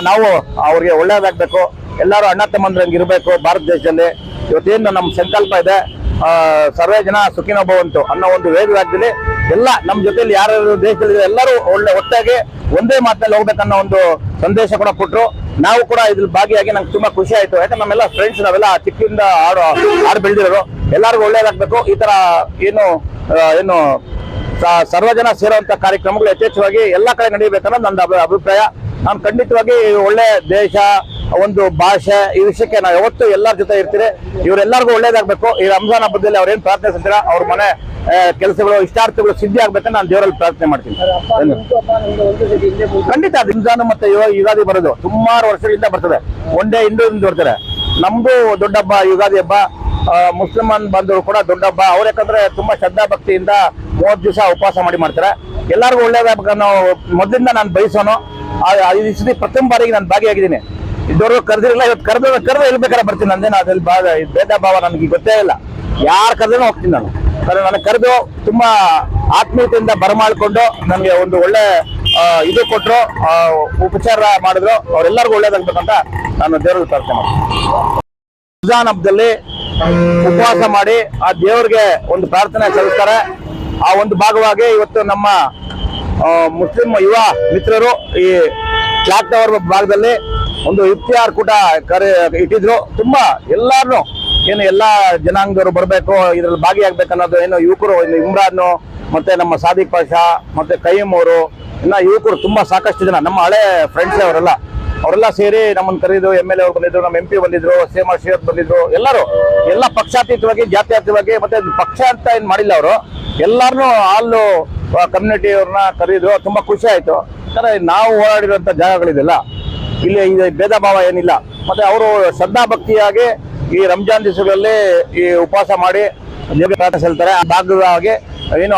ನಾವು ಅವ್ರಿಗೆ ಒಳ್ಳೇದಾಗಬೇಕು, ಎಲ್ಲರೂ ಅಣ್ಣ ತಮ್ಮಂದ್ರಂಗೆ ಇರಬೇಕು ಭಾರತ ದೇಶದಲ್ಲಿ. ಇವತ್ತೇನು ನಮ್ಮ ಸಂಕಲ್ಪ ಇದೆ, ಸರ್ವೇ ಜನ ಸುಖಿನೋ ಭವಂತು ಅನ್ನೋ ಒಂದು ವೇದವಾಕ್ಯದಲ್ಲಿ ಎಲ್ಲ ನಮ್ಮ ಜೊತೆಲಿ ಯಾರು ದೇಶದಲ್ಲಿ ಎಲ್ಲರೂ ಒಟ್ಟಾಗಿ ಒಂದೇ ಮಾತಿನಲ್ಲಿ ಹೋಗ್ಬೇಕನ್ನೋ ಒಂದು ಸಂದೇಶ ಕೂಡ ಕೊಟ್ಟರು. ನಾವು ಕೂಡ ಇದ್ರಲ್ಲಿ ಭಾಗಿಯಾಗಿ ನಂಗೆ ತುಂಬಾ ಖುಷಿ ಆಯ್ತು. ಯಾಕಂದ್ರೆ ನಮ್ಮೆಲ್ಲ ಫ್ರೆಂಡ್ಸ್ ನಾವೆಲ್ಲ ಚಿಕ್ಕದಿಂದ ಆಡು ಬೆಳೆದಿರೋರು, ಎಲ್ಲರಿಗೂ ಒಳ್ಳೇದಾಗಬೇಕು. ಈ ತರ ಏನು ಸರ್ವಜನ ಸೇರುವಂತ ಕಾರ್ಯಕ್ರಮಗಳು ಯಥೇಚ್ಛವಾಗಿ ಎಲ್ಲ ಕಡೆ ನಡೆಯಬೇಕನ್ನೋದು ನನ್ನ ಅಭಿಪ್ರಾಯ. ನಾನು ಖಂಡಿತವಾಗಿ ಒಳ್ಳೆ ದೇಶ, ಒಂದು ಭಾಷೆ, ಈ ವಿಷಯಕ್ಕೆ ನಾವು ಯಾವತ್ತೂ ಎಲ್ಲರ ಜೊತೆ ಇರ್ತೀರಿ. ಇವರೆಲ್ಲರಿಗೂ ಒಳ್ಳೇದಾಗಬೇಕು. ಈ ರಂಜಾನ್ ಹಬ್ಬದಲ್ಲಿ ಅವ್ರೇನು ಪ್ರಾರ್ಥಿಸ್ತೀರಾ, ಅವ್ರ ಮನೆ ಕೆಲಸಗಳು ಇಷ್ಟಾರ್ಥಗಳು ಸಿದ್ಧಿ ಆಗ್ಬೇಕಂತ ನಾನು ದೇವರಲ್ಲಿ ಪ್ರಾರ್ಥನೆ ಮಾಡ್ತೀನಿ. ಖಂಡಿತ ರಂಜಾನ್ ಮತ್ತೆ ಯುಗಾದಿ ಬರೋದು ಸುಮಾರು ವರ್ಷಗಳಿಂದ ಬರ್ತದೆ. ಒನ್ ಡೇ ಹಿಂದೂದಿಂದ ಬರ್ತಾರೆ. ನಮ್ದು ದೊಡ್ಡ ಹಬ್ಬ ಯುಗಾದಿ ಹಬ್ಬ. ಮುಸ್ಲಿಮನ್ ಬಂದವರು ಕೂಡ ದೊಡ್ಡ ಹಬ್ಬ. ಅವ್ರು ಯಾಕಂದ್ರೆ ತುಂಬಾ ಶ್ರದ್ಧಾ ಭಕ್ತಿಯಿಂದ 30 ದಿವಸ ಉಪವಾಸ ಮಾಡ್ತಾರೆ. ಎಲ್ಲರಿಗೂ ಒಳ್ಳೇದಾಗಬೇಕನ್ನೋ ಮೊದಲಿಂದ ನಾನು ಬಯಸೋನು. ಈ ಸತಿ ಪ್ರಥಮ ಬಾರಿಗೆ ನಾನು ಭಾಗಿಯಾಗಿದ್ದೀನಿ. ಇದ್ದವರು ಕರೆದಿರಲಿಲ್ಲ, ಇವತ್ತು ಕರೆದ ಎಲ್ಲಿ ಬೇಕಾದ್ರೆ ಬರ್ತೀನಿ. ನಂದೇನು ಅದ್ರಲ್ಲಿ ಭೇದ ಭಾವ ನನಗೆ ಗೊತ್ತೇ ಇಲ್ಲ. ಯಾರು ಕರೆದ್ರೂ ಹೋಗ್ತೀನಿ ನಾನು. ನನಗೆ ಕರೆದು ತುಂಬಾ ಆತ್ಮೀಯತೆಯಿಂದ ಬರಮಾಡ್ಕೊಂಡು ನನಗೆ ಒಂದು ಒಳ್ಳೆ ಇದು ಕೊಟ್ಟರು, ಉಪಚಾರ ಮಾಡಿದ್ರು. ಅವರೆಲ್ಲರಿಗೂ ಒಳ್ಳೇದಾಗಬೇಕಂತ ನಾನು ದೇವರಲ್ಲಿ ಪ್ರಾರ್ಥನೆ ಮಾಡ್ತೀನಿ. ರಂಜಾನ್ ಹಬ್ಬದಲ್ಲಿ ಉಪವಾಸ ಮಾಡಿ ಆ ದೇವರಿಗೆ ಒಂದು ಪ್ರಾರ್ಥನೆ ಸಲ್ಲಿಸ್ತಾರೆ. ಆ ಒಂದು ಭಾಗವಾಗಿ ಇವತ್ತು ನಮ್ಮ ಮುಸ್ಲಿಂ ಯುವ ಮಿತ್ರರು ಈ ಕ್ಲಾಕ್ ಟವರ್ ಭಾಗದಲ್ಲಿ ಒಂದು ಇಫ್ತಿಯಾರ್ ಕೂಟ ಇಟ್ಟಿದ್ರು. ತುಂಬಾ ಎಲ್ಲಾರು ಏನು ಎಲ್ಲಾ ಜನಾಂಗದವರು ಬರಬೇಕು, ಇದ್ರಲ್ಲಿ ಭಾಗಿಯಾಗಬೇಕನ್ನೋದು ಏನು ಯುವಕರು, ಇಮ್ರಾನ್ ಮತ್ತೆ ನಮ್ಮ ಸಾದಿಕ್ ಪಾಷಾ ಮತ್ತೆ ಕಯ್ಯಂ ಅವರು, ಇನ್ನ ಯುವಕರು ತುಂಬಾ ಸಾಕಷ್ಟು ಜನ ನಮ್ಮ ಹಳೆ ಫ್ರೆಂಡ್ಸ್ ಅವರೆಲ್ಲ ಸೇರಿ ನಮ್ಮನ್ನು ಕರೆದು MLA ಅವರು ಬಂದಿದ್ರು, ನಮ್ಮ MP ಬಂದಿದ್ರು, ಸೇಮಾ ಶೇಖ್ ಬಂದಿದ್ರು. ಎಲ್ಲ ಪಕ್ಷಾತೀತವಾಗಿ ಜಾತ್ಯತೀತವಾಗಿ ಮತ್ತೆ ಪಕ್ಷ ಅಂತ ಏನ್ ಮಾಡಿಲ್ಲ. ಅವರು ಎಲ್ಲಾರನ್ನೂ ಆಲ್ ಕಮ್ಯುನಿಟಿ ಅವ್ರನ್ನ ಕರೆದು ತುಂಬಾ ಖುಷಿ ಆಯ್ತು. ಯಾಕಂದ್ರೆ ನಾವು ಓಡಾಡಿರುವಂತ ಜಾಗಗಳಿದೆಲ್ಲ, ಇಲ್ಲಿ ಭೇದ ಭಾವ ಏನಿಲ್ಲ. ಮತ್ತೆ ಅವರು ಶ್ರದ್ಧಾ ಭಕ್ತಿಯಾಗಿ ಈ ರಂಜಾನ್ ದಿವಸಗಳಲ್ಲಿ ಈ ಉಪವಾಸ ಮಾಡಿ ದೇವರಿಗೆ ಪ್ರಾರ್ಥನೆ ಸಲ್ತಾರೆ. ಆ ಭಾಗವಾಗಿ ಏನು